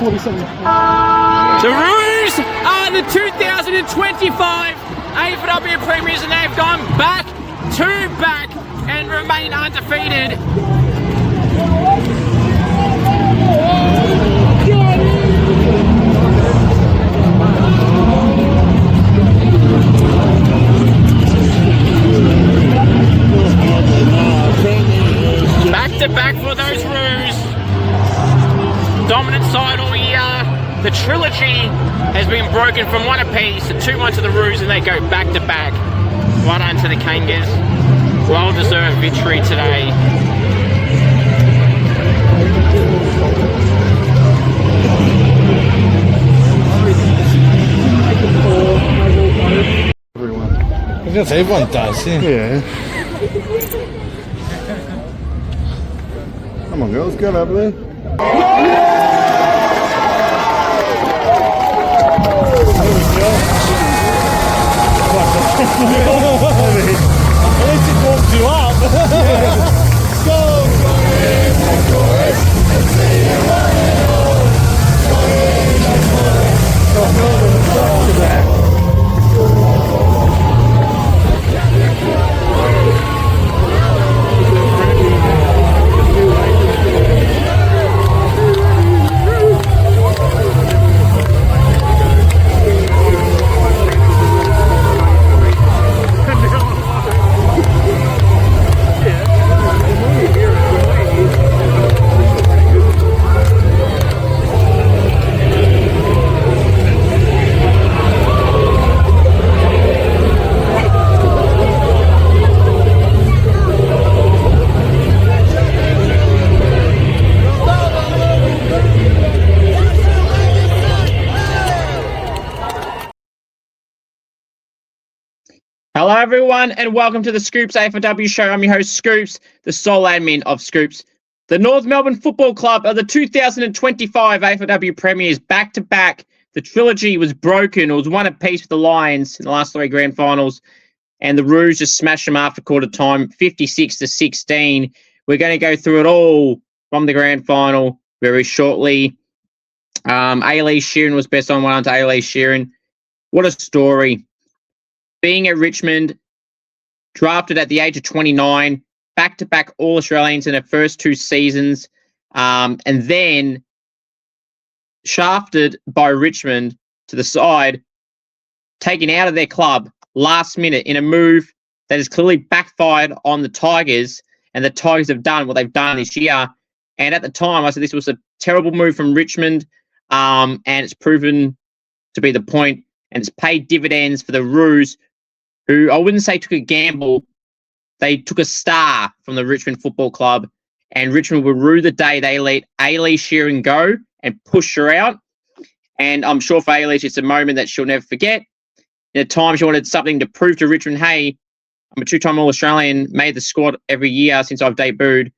47. The Roos are the 2025 AFLW Premiers, and they've gone back to back and remain undefeated. Back to back for those Roos. Dominant side all year. The trilogy has been broken from 1 apiece to 2-1 to the Roos, and they go back to back. Well done to the Kangas. Well deserved victory today. I guess everyone does, yeah. Come on, girls, get up there. At least it warms you up. Hello everyone, and welcome to the Scoops AFLW show. I'm your host Scoops, the sole admin of Scoops. The North Melbourne Football Club are the 2025 AFLW Premiers back to back. The trilogy was broken. It was 1 apiece with the Lions in the last 3 grand finals, and the Roos just smashed them after quarter time, 56-16. We're going to go through it all from the grand final very shortly. A-Lee Sheeran was best on. 1 to A-Lee Sheeran. What a story. Being at Richmond, drafted at the age of 29, back-to-back All-Australians in her first 2 seasons, and then shafted by Richmond to the side, taken out of their club last minute in a move that has clearly backfired on the Tigers, and the Tigers have done what they've done this year. And at the time, I said this was a terrible move from Richmond, and it's proven to be the point, and it's paid dividends for the Roos, who I wouldn't say took a gamble. They took a star from the Richmond Football Club, and Richmond will rue the day they let A-Lee Sheeran go and push her out. And I'm sure for A-Lee, it's a moment that she'll never forget. In a time she wanted something to prove to Richmond, hey, I'm a 2-time All-Australian, made the squad every year since I've debuted,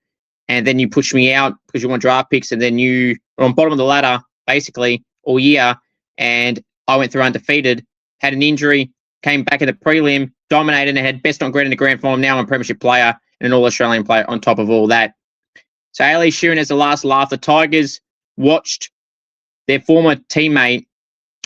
and then you push me out because you want draft picks, and then you are on bottom of the ladder, basically, all year, and I went through undefeated, had an injury, came back in the prelim, dominated, and had best on ground in the grand final. Now I'm a premiership player and an All-Australian player on top of all that. So A-Lee Sheeran has the last laugh. The Tigers watched their former teammate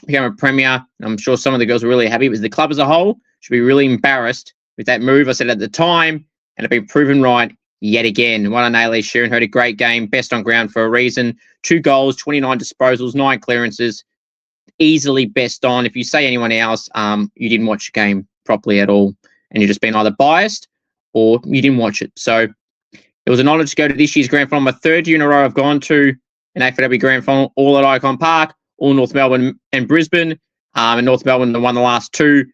become a premier. I'm sure some of the girls were really happy. It was the club as a whole should be really embarrassed with that move. I said at the time, and it's been proven right yet again. One on A-Lee Sheeran, had a great game, best on ground for a reason. 2 goals, 29 disposals, 9 clearances. Easily best on. If you say anyone else, you didn't watch the game properly at all, and you've just been either biased or you didn't watch it. So it was an honour to go to this year's grand final. My 3rd year in a row I've gone to an AFLW grand final, all at Icon Park, all North Melbourne and Brisbane. And North Melbourne won the last 2.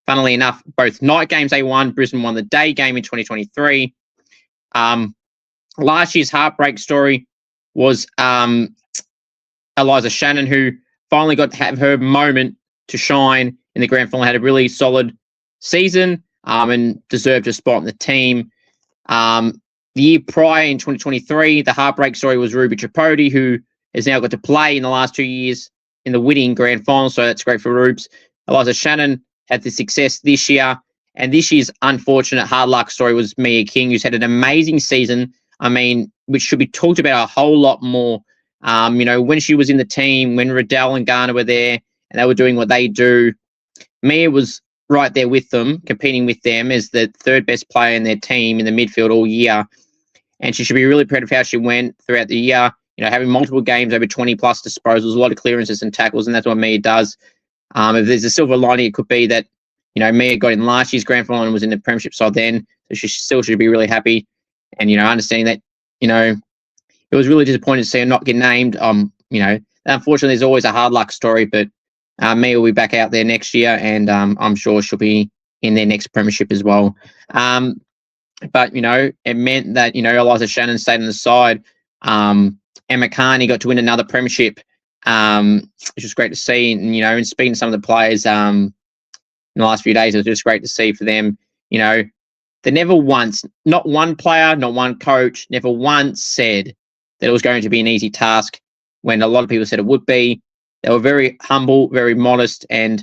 Funnily enough, both night games they won. Brisbane won the day game in 2023. Last year's heartbreak story was Eliza Shannon, who finally got to have her moment to shine in the grand final, had a really solid season and deserved a spot in the team. The year prior in 2023, the heartbreak story was Ruby Tripodi, who has now got to play in the last 2 years in the winning grand final, so that's great for Rubes. Eliza Shannon had the success this year, and this year's unfortunate hard luck story was Mia King, who's had an amazing season, which should be talked about a whole lot more. When she was in the team, when Riddell and Garner were there and they were doing what they do, Mia was right there with them, competing with them as the third best player in their team in the midfield all year. And she should be really proud of how she went throughout the year, having multiple games over 20 plus disposals, a lot of clearances and tackles, and that's what Mia does. If there's a silver lining, it could be that, Mia got in last year's grand final and was in the premiership side then, so she still should be really happy. And, understanding that, it was really disappointing to see her not get named. Unfortunately, there's always a hard luck story, but Mia will be back out there next year, and I'm sure she'll be in their next premiership as well. But, it meant that, Eliza Shannon stayed on the side. Emma Carney got to win another premiership, which was great to see. And, speaking to some of the players in the last few days, it was just great to see for them. They never once, not one player, not one coach, never once said that it was going to be an easy task when a lot of people said it would be. They were very humble, very modest, and,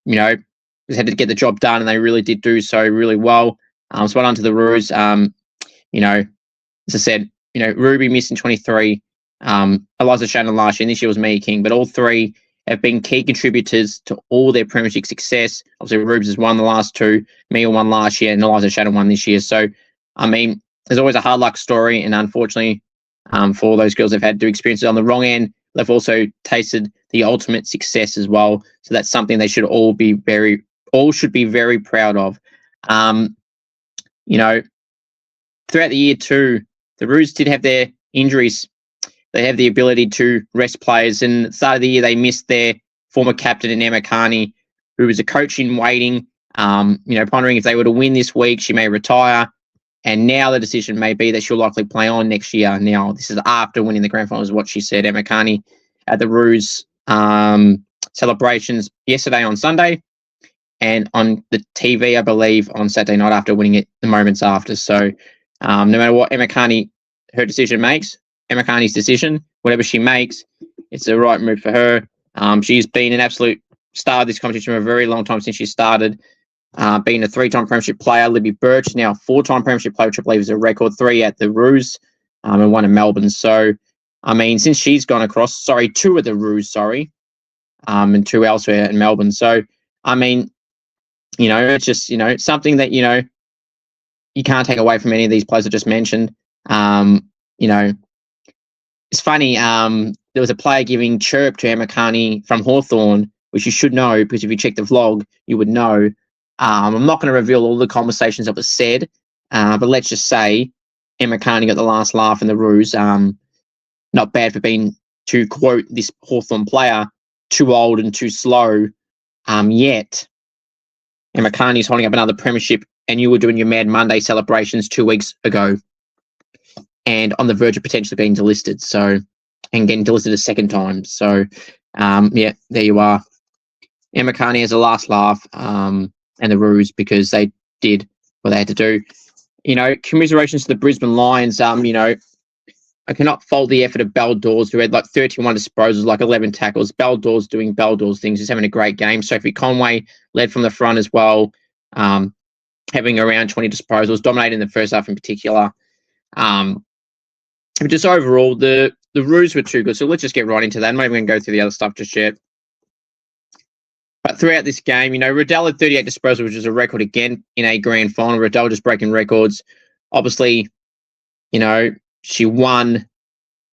just had to get the job done, and they really did do so really well. So well on to the Roos. As I said, Ruby missed in 23, Eliza Shannon last year, and this year was Mia King, but all three have been key contributors to all their premiership success. Obviously, Rubes has won the last two, Mia won last year, and Eliza Shannon won this year. So, there's always a hard luck story, and unfortunately, for all those girls, they've had to experience it on the wrong end. They've also tasted the ultimate success as well. So that's something they should all be very proud of. Throughout the year too, the Roos did have their injuries. They have the ability to rest players. And at the start of the year, they missed their former captain in Emma Carney, who was a coach in waiting. Pondering if they were to win this week, she may retire. And now the decision may be that she'll likely play on next year. Now, this is after winning the grand final, is what she said. Emma Carney at the Roos celebrations yesterday on Sunday, and on the TV, I believe, on Saturday night after winning it the moments after. So no matter what Emma Carney's decision, whatever she makes, it's the right move for her. She's been an absolute star of this competition for a very long time since she started. Being a 3-time premiership player, Libby Birch is now a 4-time premiership player, which I believe is a record, 3 at the Roos and 1 in Melbourne. So, since she's gone across, 2 at the Roos, and 2 elsewhere in Melbourne. So, it's just, something that, you can't take away from any of these players I just mentioned. It's funny, there was a player giving chirp to Emma Carney from Hawthorn, which you should know, because if you check the vlog, you would know. I'm not going to reveal all the conversations that were said, but let's just say Emma Carney got the last laugh in the Roos. Not bad for being, to quote this Hawthorn player, too old and too slow. Yet Emma Carney's holding up another premiership, and you were doing your Mad Monday celebrations 2 weeks ago, and on the verge of potentially being delisted. So, and getting delisted a second time. So, there you are. Emma Carney has a last laugh, and the Roos, because they did what they had to do. Commiserations to the Brisbane Lions. I cannot fault the effort of Belle Dawes, who had 31 disposals, 11 tackles. Belle Dawes doing Belle Dawes things, just having a great game. Sophie Conway led from the front as well, having around 20 disposals, dominating the first half in particular. But just overall, the Roos were too good. So let's just get right into that. I'm not even going to go through the other stuff just yet. But throughout this game, Riddell had 38 disposals, which is a record again in a grand final. Riddell just breaking records. Obviously, she won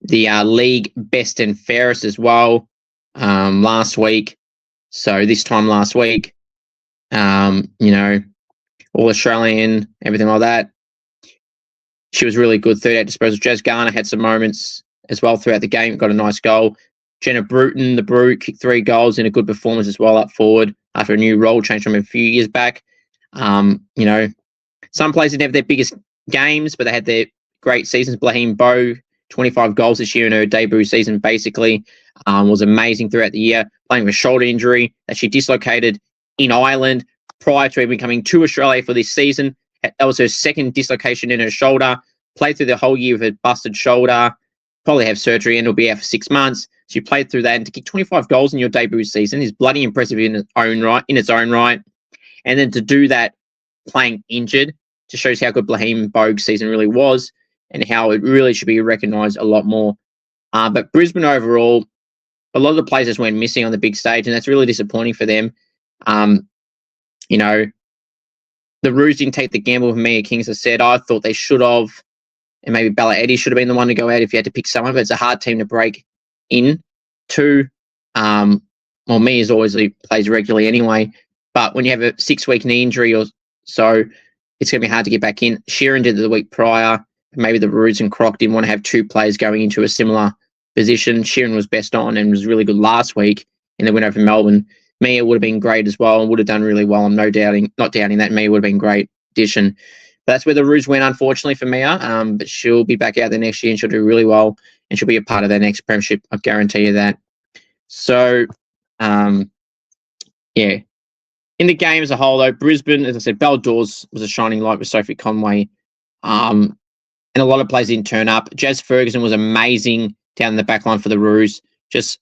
the league best and fairest as well last week. So this time last week, all Australian, everything like that. She was really good, 38 disposals. Jazz Garner had some moments as well throughout the game, got a nice goal. Jenna Bruton, the Brew, kicked 3 goals in a good performance as well up forward after a new role change from a few years back. Some players didn't have their biggest games, but they had their great seasons. Blaheem Bowe, 25 goals this year in her debut season, basically, was amazing throughout the year, playing with a shoulder injury that she dislocated in Ireland prior to even coming to Australia for this season. That was her second dislocation in her shoulder. Played through the whole year with a busted shoulder. Probably have surgery and will be out for 6 months. She played through that, and to kick 25 goals in your debut season is bloody impressive in its own right. And then to do that playing injured just shows how good Blaheem Bogue's season really was, and how it really should be recognised a lot more. But Brisbane overall, a lot of the players just went missing on the big stage, and that's really disappointing for them. You know, the Roos didn't take the gamble with Mia King, as I said. I thought they should have, and maybe Bella Eddy should have been the one to go out if you had to pick someone, but it's a hard team to break in to. Well, Mia's always plays regularly anyway, but when you have a 6-week knee injury or so, it's going to be hard to get back in. Sheeran did it the week prior. Maybe the Roos and Croc didn't want to have two players going into a similar position. Sheeran was best on and was really good last week in the win over Melbourne. Mia would have been great as well and would have done really well. I'm not doubting that Mia would have been a great addition. But that's where the Roos went, unfortunately, for Mia. But she'll be back out there next year and she'll do really well and she'll be a part of their next premiership. I guarantee you that. So, yeah. In the game as a whole, though, Brisbane, as I said, Belle Dawes was a shining light with Sophie Conway. And a lot of players didn't turn up. Jazz Ferguson was amazing down in the back line for the Roos. Just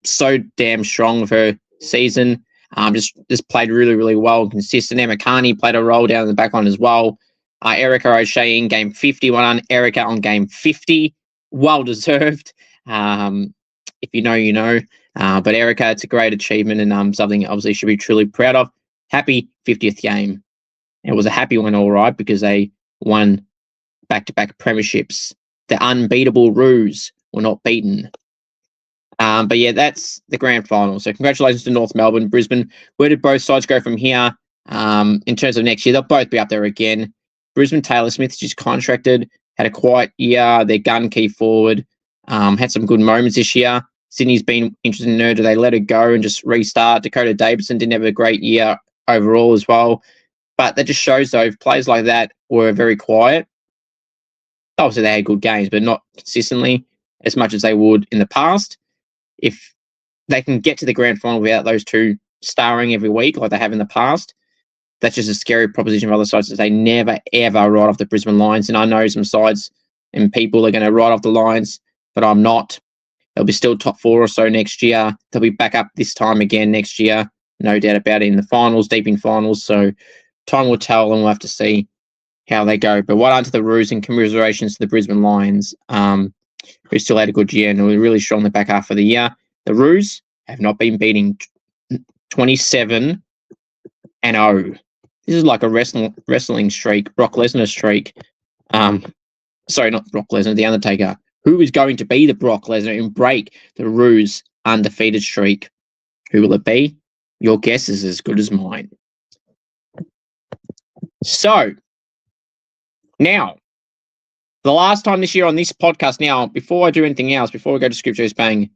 so damn strong with her season. Just played really, really well and consistent. Emma Carney played a role down in the back line as well. Erica O'Shea in game 51. Erica on game 50. Well deserved. If you know, you know. But Erica, it's a great achievement and something obviously should be truly proud of. Happy 50th game. It was a happy one, all right, because they won back-to-back premierships. The unbeatable Roos were not beaten. But yeah, that's the grand final. So congratulations to North Melbourne, Brisbane. Where did both sides go from here? In terms of next year, they'll both be up there again. Brisbane, Taylor Smith just contracted, had a quiet year. Their gun key forward had some good moments this year. Sydney's been interested in her. Do they let her go and just restart? Dakota Davidson didn't have a great year overall as well. But that just shows, though, if players like that were very quiet, obviously they had good games, but not consistently as much as they would in the past. If they can get to the grand final without those two starring every week like they have in the past, that's just a scary proposition for other sides that they never, ever write off the Brisbane Lions. And I know some sides and people are going to write off the Lions, but I'm not. They'll be still top 4 or so next year. They'll be back up this time again next year. No doubt about it, in the finals, deep in finals. So time will tell and we'll have to see how they go. But well done to the Roos and commiserations to the Brisbane Lions, who still had a good year and were really strong in the back half of the year. The Roos have not been beating 27-0. This is like a wrestling streak, Brock Lesnar streak. Sorry, not Brock Lesnar, The Undertaker. Who is going to be the Brock Lesnar and break the Roos undefeated streak? Who will it be? Your guess is as good as mine. So, now, the last time this year on this podcast, now, before I do anything else, before we go to Scoops Goes Bang,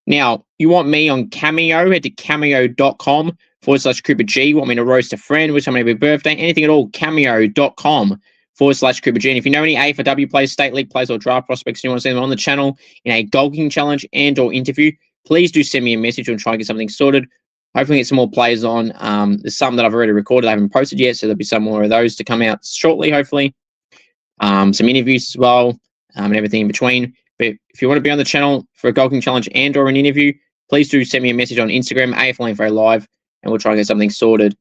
now, you want me on Cameo, head to cameo.com/Cooper G. Want me to roast a friend, wish somebody happy birthday, anything at all, cameo.com/Cooper G. And if you know any AFLW players, State League players, or draft prospects, and you want to see them on the channel in a goal kicking challenge and or interview, please do send me a message and try and get something sorted. Hopefully get some more players on. There's some that I've already recorded, I haven't posted yet, so there'll be some more of those to come out shortly, hopefully. Some interviews as well, and everything in between. But if you want to be on the channel for a goal kicking challenge and or an interview, please do send me a message on Instagram, AFL Info Live, and we'll try and get something sorted.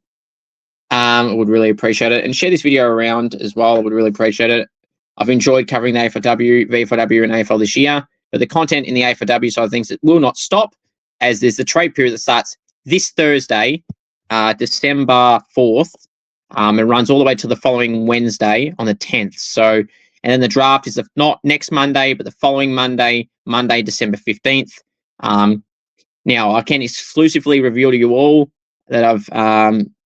I would really appreciate it. And share this video around as well. I would really appreciate it. I've enjoyed covering the AFLW, VFLW, and AFL this year. But the content in the AFLW side of things that will not stop, as there's the trade period that starts this Thursday, December 4th. It runs all the way to the following Wednesday on the 10th. So, and then the draft is not next Monday, but the following Monday, December 15th. Now, I can exclusively reveal to you all that I've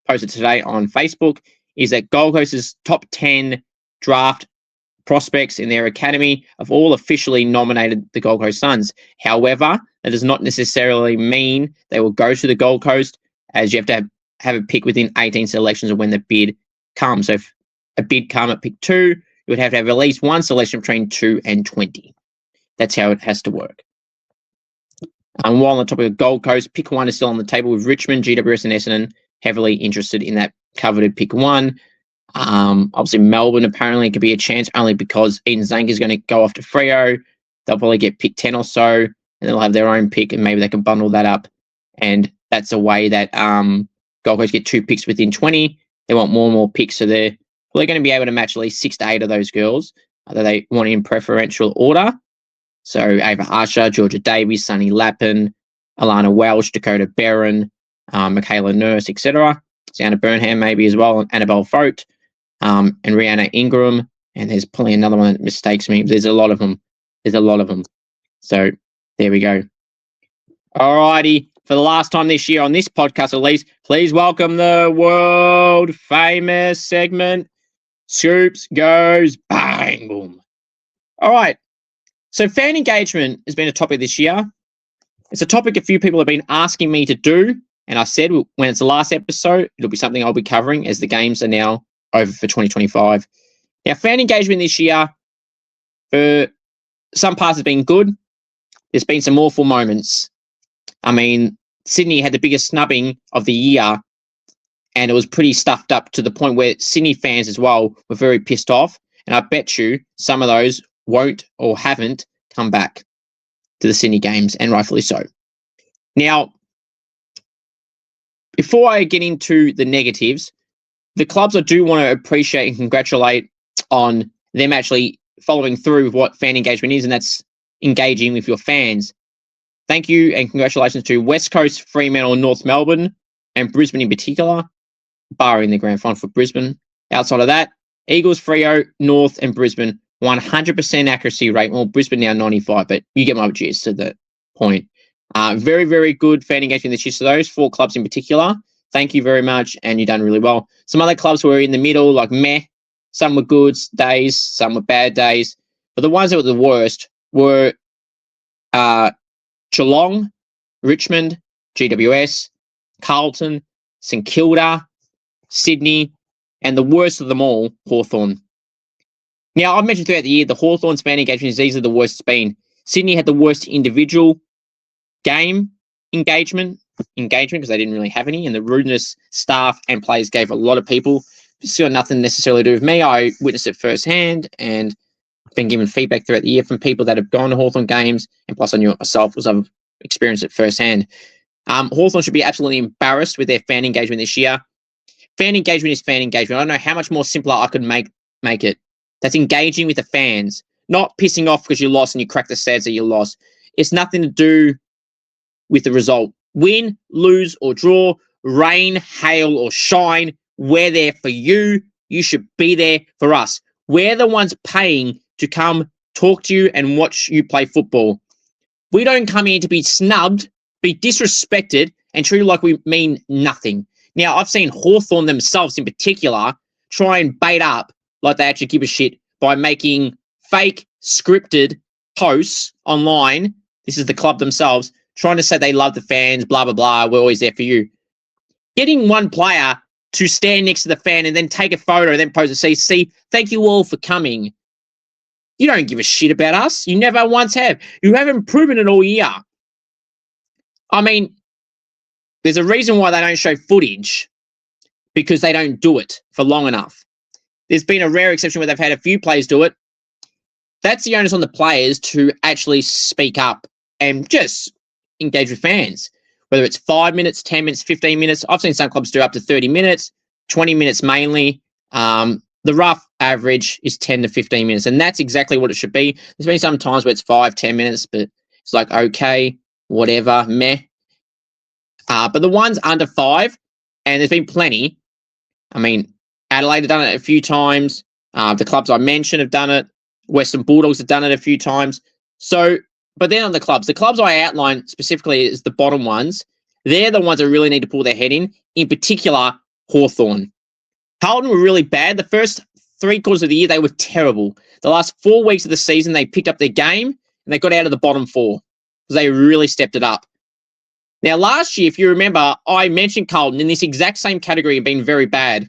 posted today on Facebook is that Gold Coast's top 10 draft prospects in their academy have all officially nominated the Gold Coast Suns. However, that does not necessarily mean they will go to the Gold Coast, as you have to have a pick within 18 selections of when the bid comes. So if a bid come at pick 2, you would have to have at least one selection between 2 and 20. That's how it has to work. And while on the topic of Gold Coast, pick 1 is still on the table with Richmond, GWS and Essendon heavily interested in that coveted pick 1. Obviously, Melbourne apparently could be a chance only because Eden Zank is going to go off to Freo. They'll probably get pick 10 or so, and they'll have their own pick, and maybe they can bundle that up. And that's a way that Gold Coast get 2 picks within 20. They want more and more picks, so they're going to be able to match at least 6 to 8 of those girls that they want in preferential order. So Ava Usher, Georgia Davies, Sunny Lappin, Alana Welsh, Dakota Barron, Michaela Nurse, etc. Sienna Burnham maybe as well, and Annabelle Fote, and Rihanna Ingram. And there's probably another one that mistakes me. There's a lot of them. So there we go. Alrighty. For the last time this year on this podcast, at least, please welcome the world famous segment, Scoops Goes Bang Boom. All right. So fan engagement has been a topic this year. It's a topic a few people have been asking me to do. And I said when it's the last episode, it'll be something I'll be covering as the games are now over for 2025. Now, fan engagement this year, for some parts, has been good. There's been some awful moments. I mean, Sydney had the biggest snubbing of the year, and it was pretty stuffed up to the point where Sydney fans as well were very pissed off. And I bet you some of those won't or haven't come back to the Sydney games, and rightfully so. Now, before I get into the negatives, the clubs I do want to appreciate and congratulate on them actually following through with what fan engagement is, and that's engaging with your fans. Thank you and congratulations to West Coast, Fremantle, North Melbourne, and Brisbane in particular, barring the grand final for Brisbane. Outside of that, Eagles, Freo, North, and Brisbane, 100% accuracy rate. Well, Brisbane now 95, but you get my gist to the point. Very, very good fan engagement this year. So those 4 clubs in particular, thank you very much, and you've done really well. Some other clubs were in the middle, like meh. Some were good days, some were bad days. But the ones that were the worst were Geelong, Richmond, GWS, Carlton, St Kilda, Sydney, and the worst of them all, Hawthorn. Now, I've mentioned throughout the year, the Hawthorn's fan engagement is easily the worst it's been. Sydney had the worst individual game engagement because they didn't really have any, and the rudeness staff and players gave a lot of people. It's got nothing necessarily to do with me. I witnessed it firsthand and been given feedback throughout the year from people that have gone to Hawthorn games, and plus I knew it myself because I've experienced it firsthand. Hawthorn should be absolutely embarrassed with their fan engagement this year. Fan engagement is fan engagement. I don't know how much more simpler I could make it. That's engaging with the fans, not pissing off because you lost and you crack the sads that you lost. It's nothing to do with the result. Win, lose, or draw, rain, hail, or shine, we're there for you. You should be there for us. We're the ones paying to come talk to you and watch you play football. We don't come here to be snubbed, be disrespected, and treated like we mean nothing. Now, I've seen Hawthorn themselves in particular try and bait up like they actually give a shit by making fake scripted posts online. This is the club themselves trying to say they love the fans, blah, blah, blah. We're always there for you. Getting one player to stand next to the fan and then take a photo and then post a CC, thank you all for coming. You don't give a shit about us. You never once have. You haven't proven it all year. I mean, there's a reason why they don't show footage, because they don't do it for long enough. There's been a rare exception where they've had a few players do it. That's the onus on the players to actually speak up and just engage with fans, whether it's 5 minutes, 10 minutes, 15 minutes. I've seen some clubs do up to 30 minutes, 20 minutes mainly. The rough average is 10 to 15 minutes, and that's exactly what it should be. There's been some times where it's 5, 10 minutes, but it's like, okay, whatever, meh. But the ones under 5, and there's been plenty. I mean, Adelaide have done it a few times. The clubs I mentioned have done it. Western Bulldogs have done it a few times. So, but then on the clubs I outlined specifically is the bottom ones. They're the ones that really need to pull their head in particular, Hawthorn. Carlton were really bad. The first 3 quarters of the year, they were terrible. The last 4 weeks of the season, they picked up their game and they got out of the bottom 4 because they really stepped it up. Now, last year, if you remember, I mentioned Carlton in this exact same category of being very bad.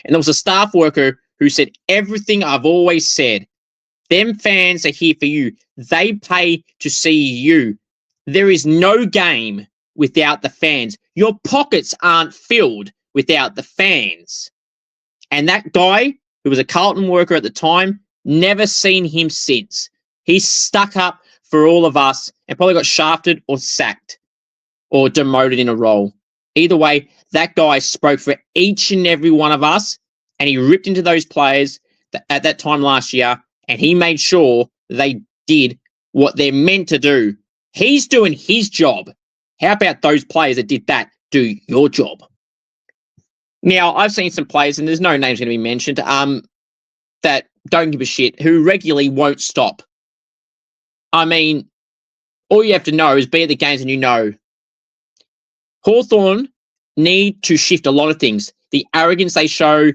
And there was a staff worker who said everything I've always said. Them fans are here for you. They pay to see you. There is no game without the fans. Your pockets aren't filled without the fans. And that guy, who was a Carlton worker at the time, never seen him since. He's stuck up for all of us and probably got shafted or sacked or demoted in a role. Either way, that guy spoke for each and every one of us, and he ripped into those players at that time last year, and he made sure they did what they're meant to do. He's doing his job. How about those players that did that do your job? Now, I've seen some players, and there's no names going to be mentioned, that don't give a shit, who regularly won't stop. I mean, all you have to know is be at the games and you know. Hawthorn need to shift a lot of things. The arrogance they show,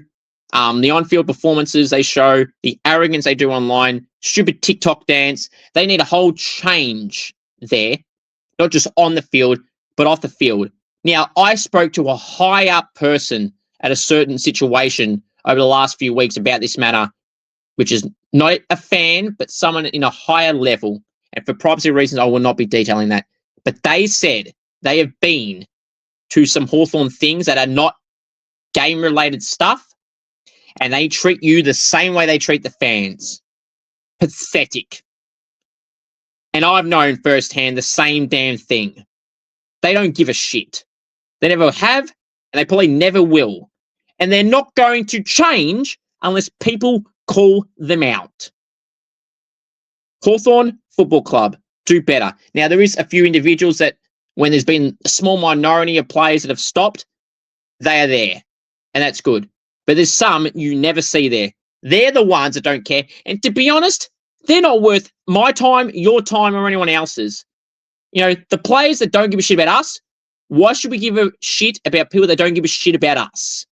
the on-field performances they show, the arrogance they do online, stupid TikTok dance. They need a whole change there, not just on the field, but off the field. Now, I spoke to a high-up person at a certain situation over the last few weeks about this matter, which is not a fan, but someone in a higher level. And for privacy reasons, I will not be detailing that. But they said they have been to some Hawthorn things that are not game-related stuff, and they treat you the same way they treat the fans. Pathetic. And I've known firsthand the same damn thing. They don't give a shit. They never have, and they probably never will. And they're not going to change unless people call them out. Hawthorn Football Club, do better. Now, there is a few individuals that, when there's been a small minority of players that have stopped, they are there, and that's good. But there's some you never see there. They're the ones that don't care. And to be honest, they're not worth my time, your time, or anyone else's. You know, the players that don't give a shit about us, why should we give a shit about people that don't give a shit about us?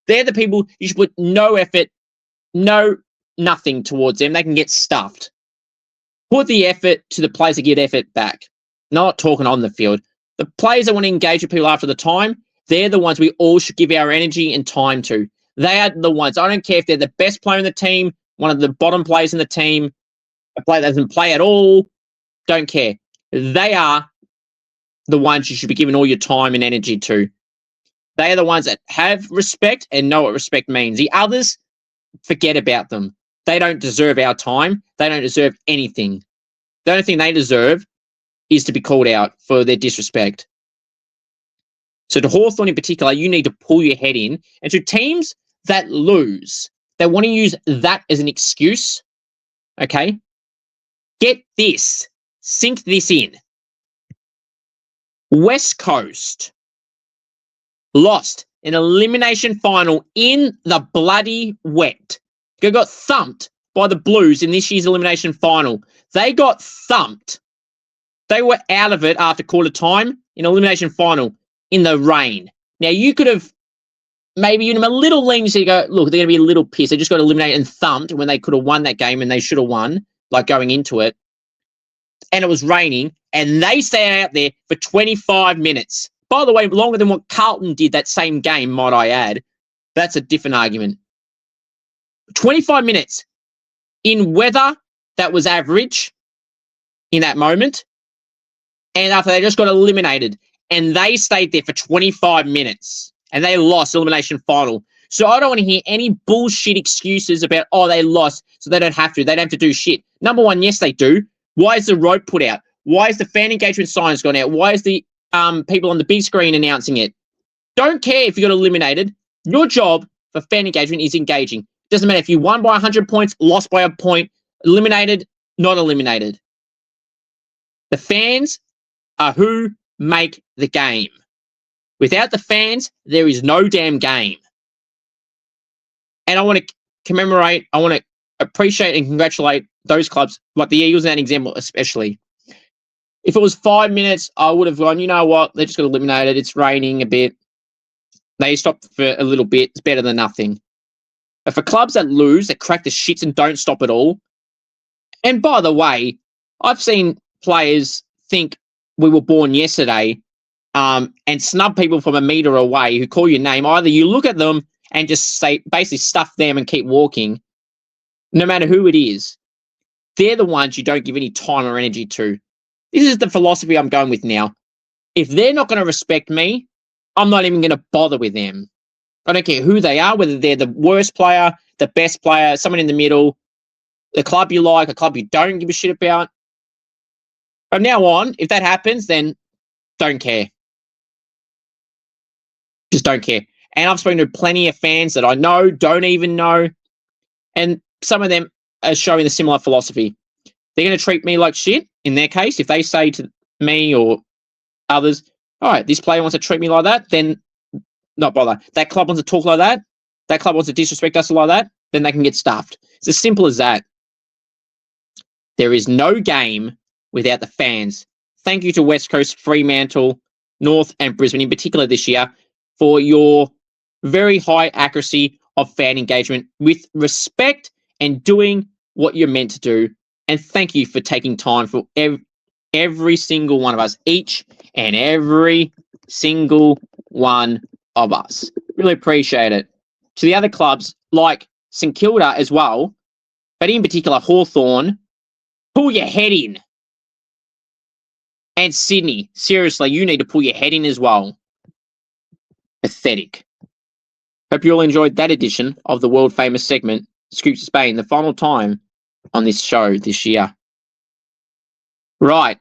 They're the people you should put no effort, nothing towards them. They can get stuffed. Put the effort to the players that give effort back. Not talking on the field. The players that want to engage with people after the time, they're the ones we all should give our energy and time to. They are the ones. I don't care if they're the best player in the team, one of the bottom players in the team, a player that doesn't play at all. Don't care. They are the ones you should be giving all your time and energy to. They are the ones that have respect and know what respect means. The others, forget about them. They don't deserve our time. They don't deserve anything. The only thing they deserve is to be called out for their disrespect. So to Hawthorn in particular, you need to pull your head in. And to teams that lose, they want to use that as an excuse. Okay? Get this. Sink this in. West Coast lost an elimination final in the bloody wet. They got thumped by the Blues in this year's elimination final. They got thumped. They were out of it after quarter time in elimination final in the rain. Now, you could have maybe given them a little lean to go, look, they're going to be a little pissed. They just got eliminated and thumped when they could have won that game and they should have won, like going into it. And it was raining, and they stayed out there for 25 minutes. By the way, longer than what Carlton did that same game, might I add. That's a different argument. 25 minutes in weather that was average in that moment. And after they just got eliminated, and they stayed there for 25 minutes, and they lost elimination final. So I don't want to hear any bullshit excuses about, oh, they lost, so they don't have to. They don't have to do shit. Number one, yes, they do. Why is the rope put out? Why is the fan engagement signs gone out? Why is the people on the big screen announcing it? Don't care if you got eliminated. Your job for fan engagement is engaging. Doesn't matter if you won by 100 points, lost by a point, eliminated, not eliminated. The fans are who make the game. Without the fans, there is no damn game. And I want to commemorate, I want to appreciate and congratulate those clubs, like the Eagles, an example especially. If it was 5 minutes, I would have gone, you know what, they just got eliminated. It's raining a bit. They stopped for a little bit. It's better than nothing. But for clubs that lose, that crack the shits and don't stop at all, and by the way, I've seen players think we were born yesterday and snub people from a metre away who call your name. Either you look at them and just say, basically stuff them and keep walking, no matter who it is. They're the ones you don't give any time or energy to. This is the philosophy I'm going with now. If they're not going to respect me, I'm not even going to bother with them. I don't care who they are, whether they're the worst player, the best player, someone in the middle, the club you like, a club you don't give a shit about. From now on, if that happens, then don't care. Just don't care. And I've spoken to plenty of fans that I know, don't even know, and some of them are showing a similar philosophy. they're going to treat me like shit. In their case, if they say to me or others, all right, this player wants to treat me like that, then not bother. That club wants to talk like that. That club wants to disrespect us like that. Then they can get stuffed. It's as simple as that. There is no game without the fans. Thank you to West Coast, Fremantle, North and Brisbane in particular this year for your very high accuracy of fan engagement with respect and doing what you're meant to do. And thank you for taking time for every single one of us, each and every single one of us. Really appreciate it. To the other clubs like St Kilda as well, but in particular Hawthorn, pull your head in. And Sydney, seriously, you need to pull your head in as well. Pathetic. Hope you all enjoyed that edition of the world famous segment, Scoops of Spain, the final time on this show this year. Right.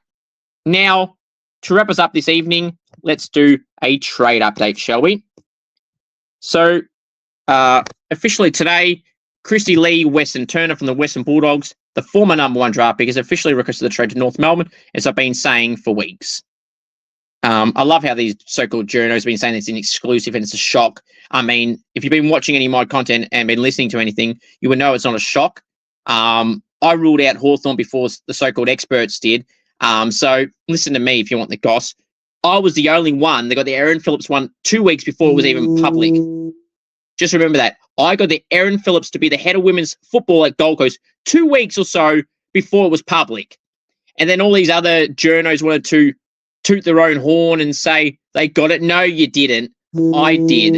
Now, to wrap us up this evening, let's do a trade update, shall we? So, officially today, Christy Lee, Weston Turner from the Western Bulldogs, the former number 1 draft pick, has officially requested the trade to North Melbourne, as I've been saying for weeks. I love how these so-called journos have been saying it's an exclusive and it's a shock. I mean, if you've been watching any of my content and been listening to anything, you would know it's not a shock. I ruled out Hawthorn before the so-called experts did. So listen to me if you want the goss. I was the only one that got the Aaron Phillips one 2 weeks before it was even public. Just remember that. I got the Aaron Phillips to be the head of women's football at Gold Coast 2 weeks or so before it was public. And then all these other journos wanted to toot their own horn and say they got it. No, you didn't. I did.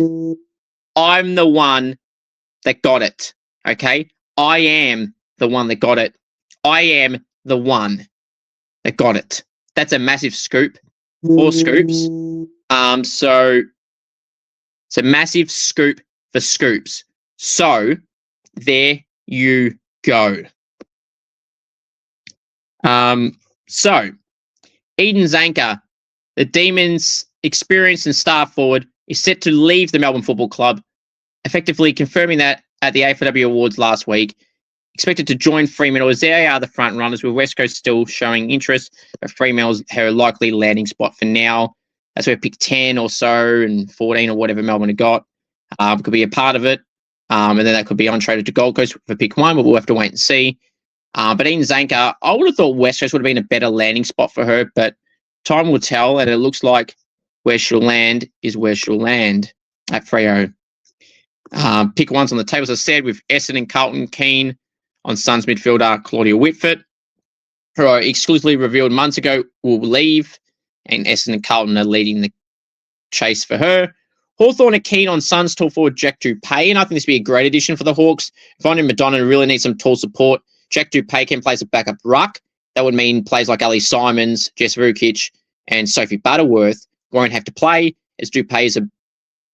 I'm the one that got it. Okay? I am the one that got it. I am the one that got it. That's a massive scoop. 4 scoops. So it's a massive scoop for Scoops. So there you go. So Eden Zanker, the Demons' experienced and star forward, is set to leave the Melbourne Football Club, effectively confirming that at the AFLW Awards last week. Expected to join Fremantle as they are the front runners, with West Coast still showing interest, but Fremantle's her likely landing spot for now. That's where pick 10 or so and 14 or whatever Melbourne have got could be a part of it. And then that could be untraded to Gold Coast for pick 1, but we'll have to wait and see. But Eden Zanker, I would have thought West Coast would have been a better landing spot for her, but time will tell, and it looks like where she'll land is where she'll land at Freo. Pick 1's on the table, as I said, with Essendon, Carlton, keen on Suns midfielder Claudia Whitford, who I exclusively revealed months ago will leave, and Essendon and Carlton are leading the chase for her. Hawthorn are keen on Suns tall forward Jack Dupay, and I think this would be a great addition for the Hawks. Finding Madonna really needs some tall support. Jack Dupay can play as a backup ruck. That would mean players like Ali Simons, Jess Vukic, and Sophie Butterworth won't have to play, as Dupay is an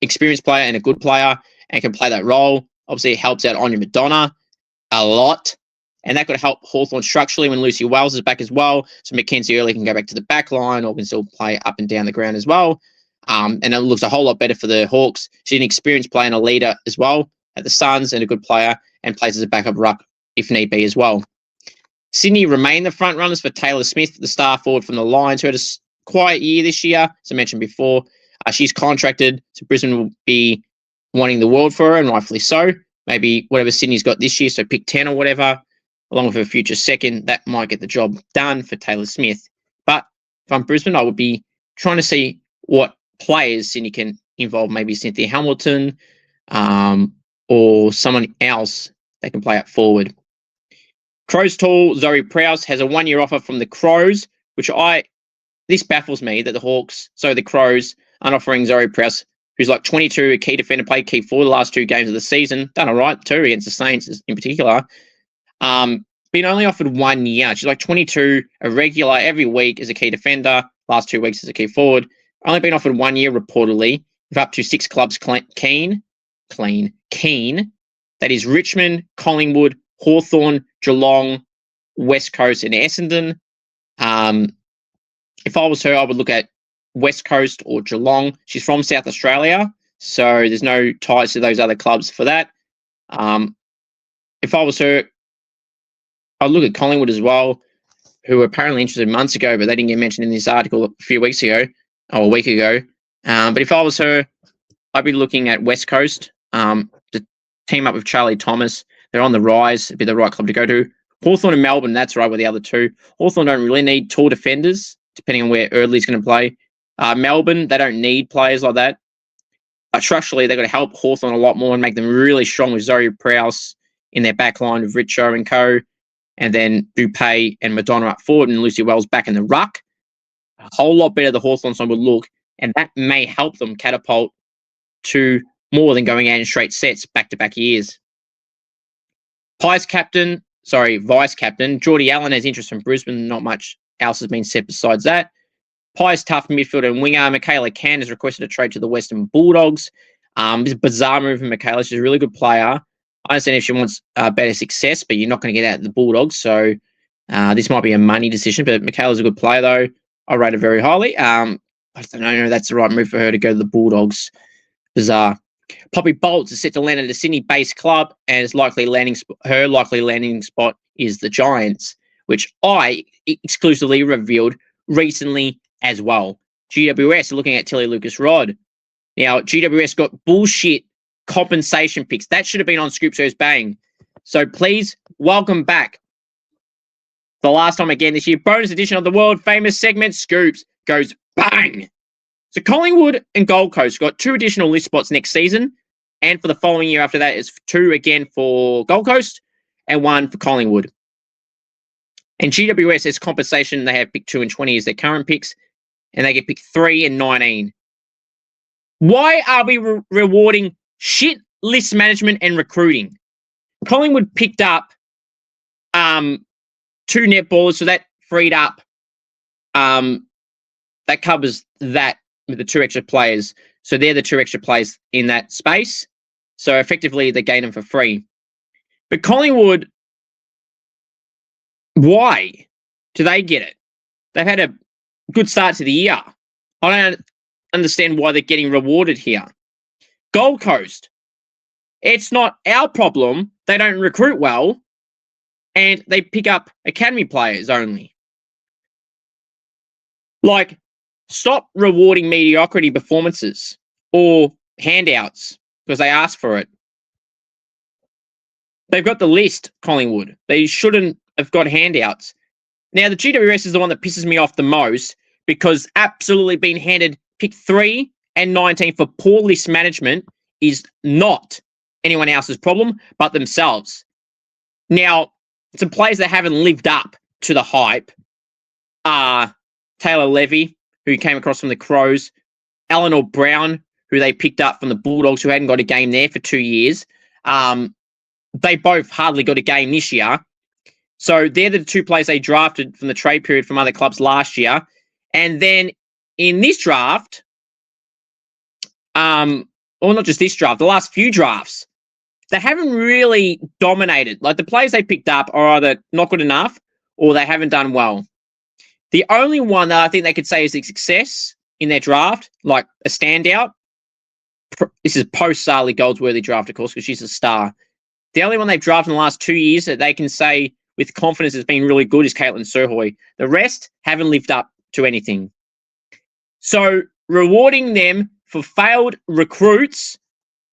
experienced player and a good player and can play that role. Obviously, it helps out Anya Madonna a lot, and that could help Hawthorn structurally when Lucy Wells is back as well. So Mackenzie Early can go back to the back line or can still play up and down the ground as well. And it looks a whole lot better for the Hawks. She's an experienced player and a leader as well at the Suns, and a good player, and plays as a backup ruck if need be as well. Sydney remain the front runners for Taylor Smith, the star forward from the Lions, who had a quiet year this year, as I mentioned before. She's contracted, so Brisbane will be wanting the world for her, and rightfully so. Maybe whatever Sydney's got this year, so pick 10 or whatever, along with a future second, that might get the job done for Taylor Smith. But if I'm Brisbane, I would be trying to see what players Sydney can involve, maybe Cynthia Hamilton or someone else that can play up forward. Crows tall Zoe Prowse has a 1-year offer from the Crows, which this baffles me that the Crows aren't offering Zoe Prowse, who's like 22, a key defender, played key for the last 2 games of the season, done all right too against the Saints in particular. Been only offered 1 year. She's like 22, a regular every week as a key defender, last 2 weeks as a key forward. Only been offered 1 year reportedly, with up to 6 clubs keen. That is Richmond, Collingwood, Hawthorn, Geelong, West Coast, and Essendon. If I was her, I would look at West Coast or Geelong. She's from South Australia, so there's no ties to those other clubs for that. If I was her, I'd look at Collingwood as well. who were apparently interested months ago, but they didn't get mentioned in this article a few weeks ago, or a week ago. But if I was her, I'd be looking at West Coast to team up with Charlie Thomas. They're on the rise. It'd be the right club to go to. Hawthorn and Melbourne, that's right with the other two. Hawthorn don't really need tall defenders, depending on where Eardley's going to play. Melbourne, they don't need players like that. Structurally, they've got to help Hawthorn a lot more and make them really strong with Zoe Prowse in their back line with Richo and co. And then Dupay and Madonna up forward and Lucy Wells back in the ruck. A whole lot better the Hawthorn side would look, and that may help them catapult to more than going out in straight sets back-to-back years. Vice captain, Geordie Allen has interest from Brisbane. Not much else has been said besides that. Pies tough midfielder and winger. Michaela Can has requested a trade to the Western Bulldogs. It's a bizarre move from Michaela. She's a really good player. I understand if she wants better success, but you're not going to get out of the Bulldogs. So this might be a money decision, but Michaela's a good player, though. I rate her very highly. I don't know if that's the right move for her to go to the Bulldogs. Bizarre. Poppy Bolts is set to land at a Sydney-based club, and her likely landing spot is the Giants, which I exclusively revealed recently as well. GWS are looking at Tilly Lucas-Rod. Now, GWS got bullshit compensation picks. That should have been on Scoops Goes Bang. So please, welcome back. The last time again this year, bonus edition of the world-famous segment, Scoops Goes Bang. So Collingwood and Gold Coast got 2 additional list spots next season, and for the following year after that is 2 again for Gold Coast and 1 for Collingwood. And GWS has compensation. They have pick 2 and 20 as their current picks, and they get pick 3 and 19. Why are we rewarding shit list management and recruiting? Collingwood picked up 2 netballers, so that freed up. That covers that with the 2 extra players. So they're the 2 extra players in that space. So effectively, they gain them for free. But Collingwood, why do they get it? They've had a good start to the year. I don't understand why they're getting rewarded here. Gold Coast, it's not our problem. They don't recruit well, and they pick up academy players only. Like, stop rewarding mediocrity performances or handouts because they ask for it. They've got the list, Collingwood. They shouldn't have got handouts. Now, the GWS is the one that pisses me off the most because absolutely being handed pick 3 and 19 for poor list management is not anyone else's problem but themselves. Now, some players that haven't lived up to the hype are Taylor Levy, who came across from the Crows, Eleanor Brown, who they picked up from the Bulldogs, who hadn't got a game there for 2 years. They both hardly got a game this year. So they're the 2 players they drafted from the trade period from other clubs last year. And then in this draft, or not just this draft, the last few drafts, they haven't really dominated. Like, the players they picked up are either not good enough or they haven't done well. The only one that I think they could say is a success in their draft, like a standout, this is post-Sarli Goldsworthy draft, of course, because she's a star. The only one they've drafted in the last 2 years that they can say with confidence has been really good is Caitlin Surhoy. The rest haven't lived up to anything. So rewarding them for failed recruits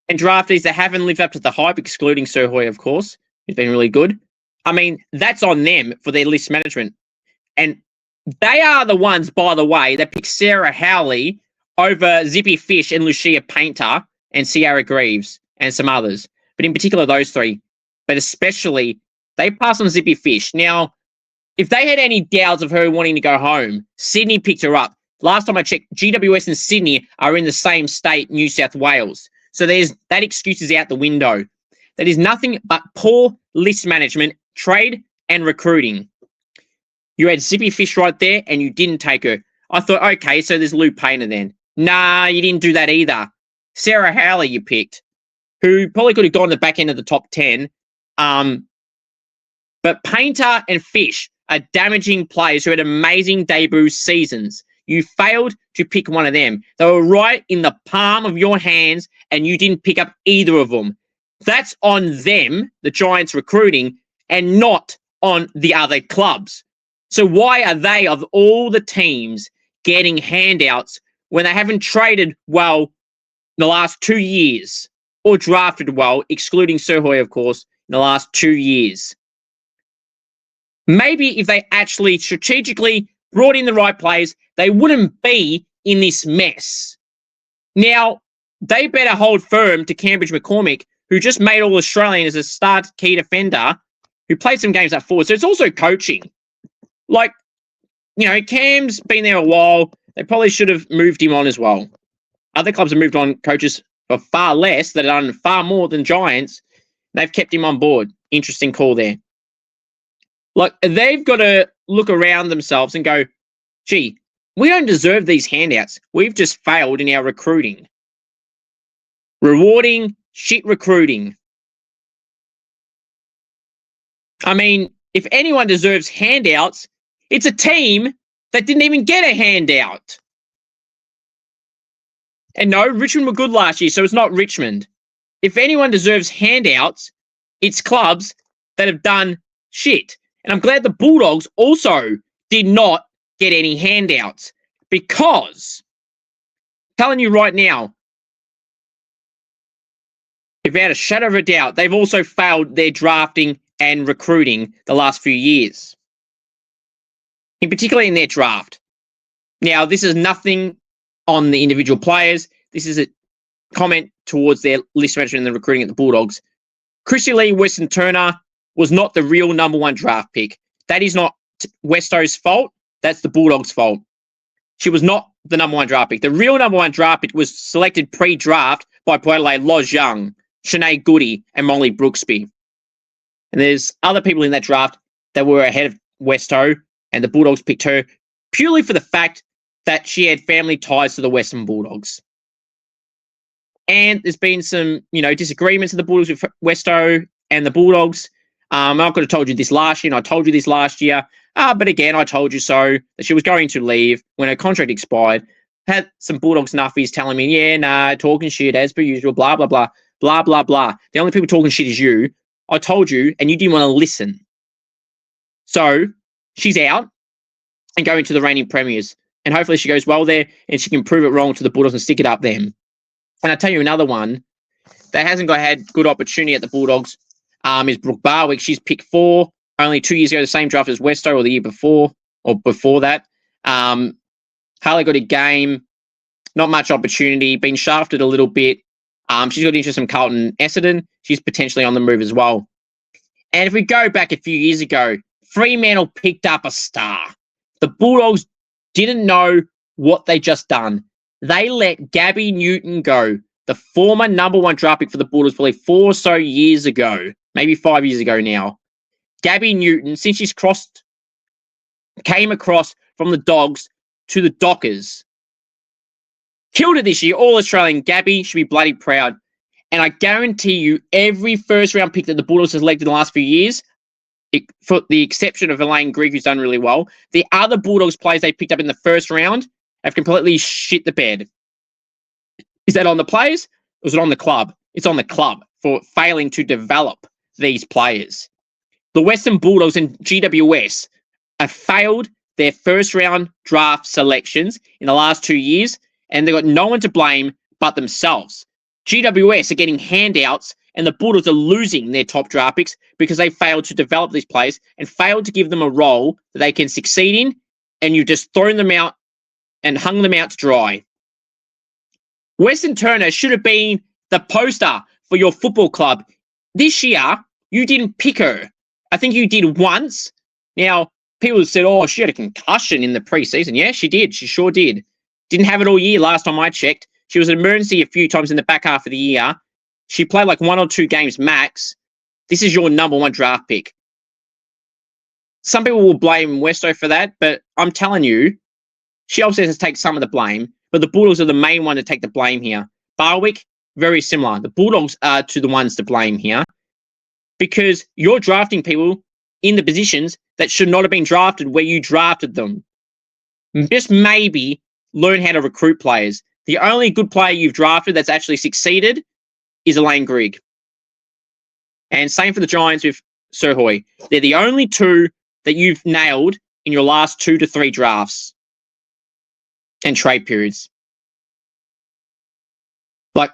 and draftees that haven't lived up to the hype, excluding Surhoy, of course, who's been really good. I mean, that's on them for their list management. And they are the ones, by the way, that picked Sarah Howley over Zippy Fish and Lucia Painter and Ciara Greaves and some others. But in particular, those 3. But especially, they passed on Zippy Fish. Now, if they had any doubts of her wanting to go home, Sydney picked her up. Last time I checked, GWS and Sydney are in the same state, New South Wales. So that excuse is out the window. That is nothing but poor list management, trade, and recruiting. You had Zippy Fish right there, and you didn't take her. I thought, okay, so there's Lou Painter then. Nah, you didn't do that either. Sarah Howley you picked, who probably could have gone to the back end of the top 10. But Painter and Fish are damaging players who had amazing debut seasons. You failed to pick one of them. They were right in the palm of your hands, and you didn't pick up either of them. That's on them, the Giants recruiting, and not on the other clubs. So why are they, of all the teams, getting handouts when they haven't traded well in the last 2 years or drafted well, excluding Sirhoy, of course, in the last 2 years? Maybe if they actually strategically brought in the right players, they wouldn't be in this mess. Now, they better hold firm to Cambridge McCormick, who just made All-Australian as a start key defender, who played some games at forward. So it's also coaching. Like, you know, Cam's been there a while. They probably should have moved him on as well. Other clubs have moved on coaches for far less, that have done far more than Giants. They've kept him on board. Interesting call there. Like, they've got to look around themselves and go, gee, we don't deserve these handouts. We've just failed in our recruiting. Rewarding shit recruiting. I mean, if anyone deserves handouts, it's a team that didn't even get a handout. And no, Richmond were good last year, so it's not Richmond. If anyone deserves handouts, it's clubs that have done shit. And I'm glad the Bulldogs also did not get any handouts, because I'm telling you right now, without a shadow of a doubt, they've also failed their drafting and recruiting the last few years, in particular in their draft. Now, this is nothing on the individual players. This is a comment towards their list management and the recruiting at the Bulldogs. Chrissy Lee Weston Turner was not the real number one draft pick. That is not Westo's fault. That's the Bulldogs' fault. She was not the number one draft pick. The real number one draft pick was selected pre-draft by Port Adelaide, Loz Young, Shanae Goody, and Molly Brooksby. And there's other people in that draft that were ahead of Westo, and the Bulldogs picked her purely for the fact that she had family ties to the Western Bulldogs. And there's been some, disagreements with the Bulldogs with Westo and the Bulldogs. I could have told you this last year, and I told you this last year. But again, I told you so, that she was going to leave when her contract expired. Had some Bulldogs nuffies telling me, talking shit as per usual, blah, blah, blah, blah, blah, blah. The only people talking shit is you. I told you, and you didn't want to listen. So she's out and going to the reigning premiers. And hopefully she goes well there and she can prove it wrong to the Bulldogs and stick it up them. And I'll tell you another one that hasn't had good opportunity at the Bulldogs is Brooke Barwick. She's picked 4, only 2 years ago, the same draft as Westo, or the year before, or before that. Hardly got a game, not much opportunity, been shafted a little bit. She's got interest in Carlton Essendon. She's potentially on the move as well. And if we go back a few years ago, Fremantle picked up a star. The Bulldogs didn't know what they just done. They let Gabby Newton go, the former number one draft pick for the Bulldogs, probably 4 or so years ago, maybe 5 years ago now. Gabby Newton, since she's came across from the Dogs to the Dockers, killed it this year. All-Australian Gabby should be bloody proud. And I guarantee you, every first-round pick that the Bulldogs have selected in the last few years, for the exception of Elaine Grigg, who's done really well, the other Bulldogs players they picked up in the first round have completely shit the bed. Is that on the players, or is it on the club? It's on the club for failing to develop these players. The Western Bulldogs and GWS have failed their first-round draft selections in the last 2 years, and they've got no one to blame but themselves. GWS are getting handouts, and the Bulldogs are losing their top draft picks because they failed to develop these players and failed to give them a role that they can succeed in, and you've just thrown them out and hung them out to dry. Weston Turner should have been the poster for your football club. This year, you didn't pick her. I think you did once. Now, people have said, she had a concussion in the preseason. Yeah, she did. She sure did. Didn't have it all year last time I checked. She was an emergency a few times in the back half of the year. She played like 1 or 2 games max. This is your number one draft pick. Some people will blame Westo for that, but I'm telling you, she obviously has to take some of the blame, but the Bulldogs are the main one to take the blame here. Barwick, very similar. The Bulldogs are to the ones to blame here because you're drafting people in the positions that should not have been drafted where you drafted them. Just maybe learn how to recruit players. The only good player you've drafted that's actually succeeded is Elaine Grigg. And same for the Giants with Sirhoy. They're the only two that you've nailed in your last 2 to 3 drafts and trade periods. Like,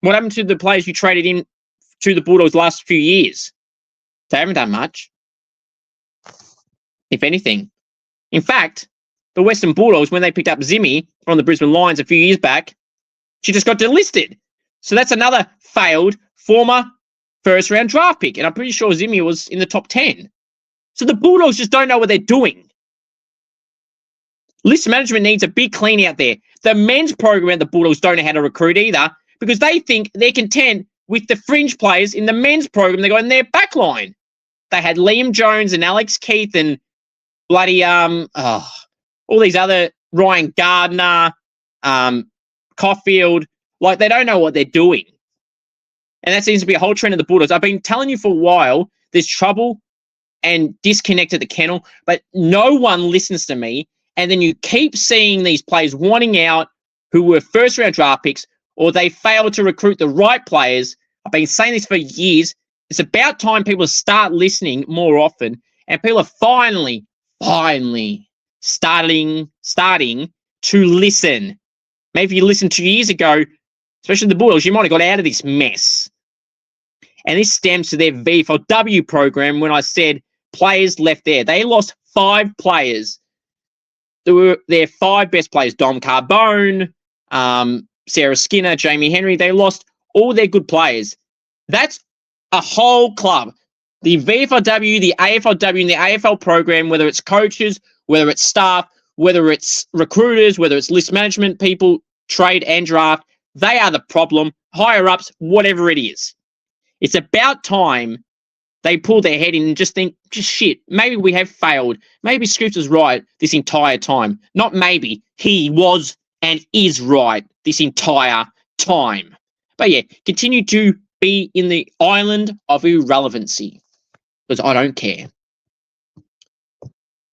what happened to the players you traded in to the Bulldogs the last few years? They haven't done much, if anything. In fact, the Western Bulldogs, when they picked up Zimmy from the Brisbane Lions a few years back, she just got delisted. So that's another failed former first-round draft pick. And I'm pretty sure Zimmy was in the top 10. So the Bulldogs just don't know what they're doing. List management needs a big clean out there. The men's program, the Bulldogs don't know how to recruit either because they think they're content with the fringe players in the men's program they got in their back line. They had Liam Jones and Alex Keith and bloody all these other Ryan Gardner, Caulfield. Like, they don't know what they're doing. And that seems to be a whole trend of the Bulldogs. I've been telling you for a while, there's trouble and disconnect at the kennel, but no one listens to me. And then you keep seeing these players wanting out who were first-round draft picks, or they failed to recruit the right players. I've been saying this for years. It's about time people start listening more often, and people are finally starting to listen. Maybe if you listened 2 years ago, especially the Bulldogs, you might have got out of this mess. And this stems to their VFLW program when I said players left there. They lost 5 players. There were their 5 best players, Dom Carbone, Sarah Skinner, Jamie Henry. They lost all their good players. That's a whole club. The VFLW, the AFLW, and the AFL program, whether it's coaches, whether it's staff, whether it's recruiters, whether it's list management people, trade and draft, they are the problem. Higher ups, whatever it is. It's about time they pull their head in and just think, shit, maybe we have failed. Maybe Scoops was right this entire time. Not maybe. He was and is right this entire time. But yeah, continue to be in the island of irrelevancy because I don't care.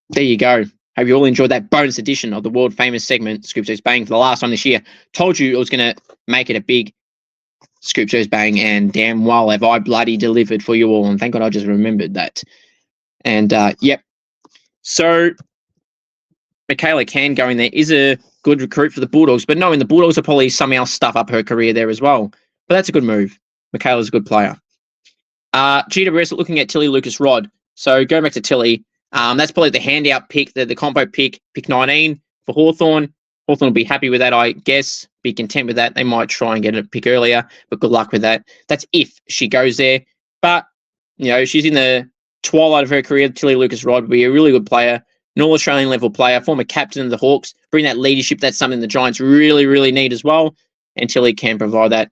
There you go. Hope you all enjoyed that bonus edition of the world famous segment, Scoops Goes Bang, for the last time this year. Told you it was going to make it a big Scoops Goes Bang, and damn well have I bloody delivered for you all. And thank God I just remembered that. And yep. So Michaela Can going there is a good recruit for the Bulldogs, but knowing the Bulldogs will probably somehow stuff up her career there as well. But that's a good move. Michaela's a good player. GWS looking at Tilly Lucas Rod. So going back to Tilly, that's probably the handout pick, the combo pick 19 for Hawthorn. Hawthorn will be happy with that, I guess. Be content with that. They might try and get a pick earlier, but good luck with that. That's if she goes there. But, you know, she's in the twilight of her career. Tilly Lucas Rod will be a really good player, an all-Australian level player, former captain of the Hawks. Bring that leadership. That's something the Giants really, really need as well. And Tilly can provide that.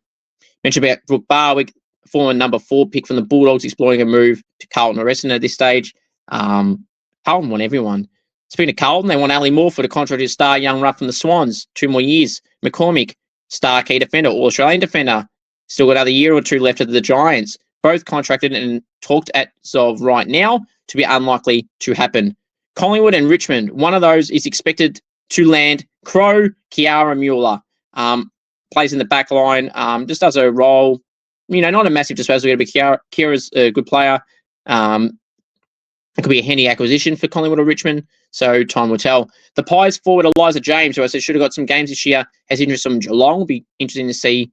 Mentioned about Brooke Barwick, former number 4 pick from the Bulldogs, exploring a move to Carlton or Essendon at this stage. Carlton want everyone. Speaking of Carlton, they want Ali Morford, a contracted star young ruck from the Swans, 2 more years. McCormick, star key defender, all-Australian defender. Still got another year or 2 left of the Giants. Both contracted and talked as of right now to be unlikely to happen. Collingwood and Richmond, one of those is expected to land. Crow, Kiara Mueller. Plays in the back line, just does a role, you know, not a massive disposal, but Kiara's a good player. It could be a handy acquisition for Collingwood or Richmond, so time will tell. The Pies forward Eliza James, who I said should have got some games this year, has interest from Geelong. Will be interesting to see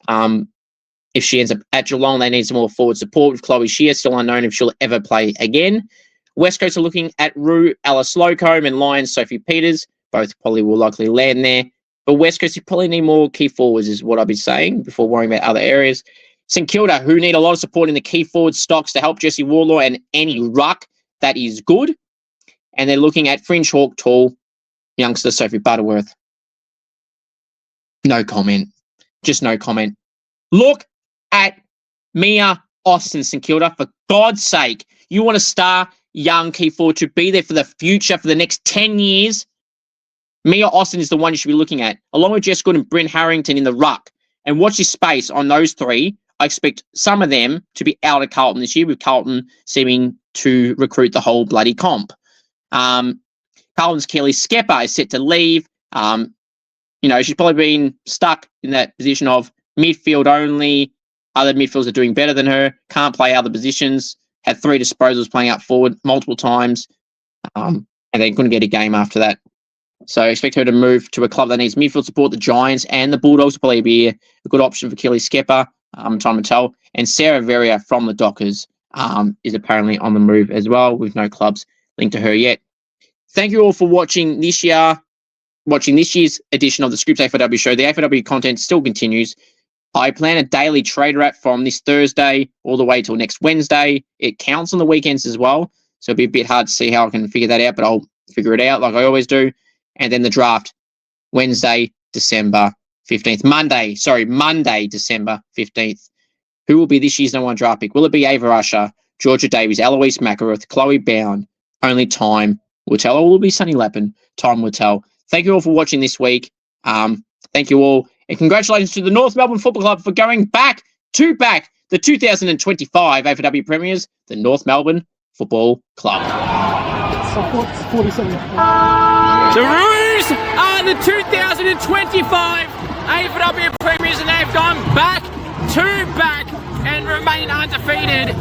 if she ends up at Geelong. They need some more forward support with Chloe Shear, still unknown if she'll ever play again. West Coast are looking at Rue Alice Slocombe and Lions Sophie Peters. Both probably will likely land there. But West Coast, you probably need more key forwards is what I've been saying before worrying about other areas. St Kilda, who need a lot of support in the key forward stocks to help Jessie Warlaw and Annie Ruck. That is good. And they're looking at fringe hawk tall youngster Sophie Butterworth. No comment. Just no comment. Look at Mia Austin, St Kilda. For God's sake, you want a star young key forward to be there for the future, for the next 10 years? Mia Austin is the one you should be looking at, along with Jess Good and Bryn Harrington in the ruck. And watch this space on those 3. I expect some of them to be out of Carlton this year, with Carlton seeming to recruit the whole bloody comp. Carlton's Kelly Skepper is set to leave. You know, she's probably been stuck in that position of midfield only. Other midfielders are doing better than her. Can't play other positions. Had 3 disposals playing up forward multiple times. and they couldn't get a game after that. So I expect her to move to a club that needs midfield support. The Giants and the Bulldogs will probably be a good option for Kelly Skepper, time to tell. And Sarah Verrier from the Dockers is apparently on the move as well, with no clubs linked to her yet. Thank you all for watching this year's edition of the Scoops AFLW show. The AFLW content still continues. I plan a daily trade wrap from this Thursday all the way till next Wednesday. It counts on the weekends as well, so it'll be a bit hard to see how I can figure that out, but I'll figure it out like I always do. And then the draft, Wednesday, December 15th. Monday, December 15th. Who will be this year's #1 draft pick? Will it be Ava Usher, Georgia Davies, Eloise Macaroth, Chloe Bound? Only time will tell. Or will it be Sunny Lappin? Time will tell. Thank you all for watching this week. Thank you all. And congratulations to the North Melbourne Football Club for going back to back the 2025 AFLW Premiers, the North Melbourne Football Club. The ROOS are the 2025 AFLW Premiers, and they've gone back to back and remain undefeated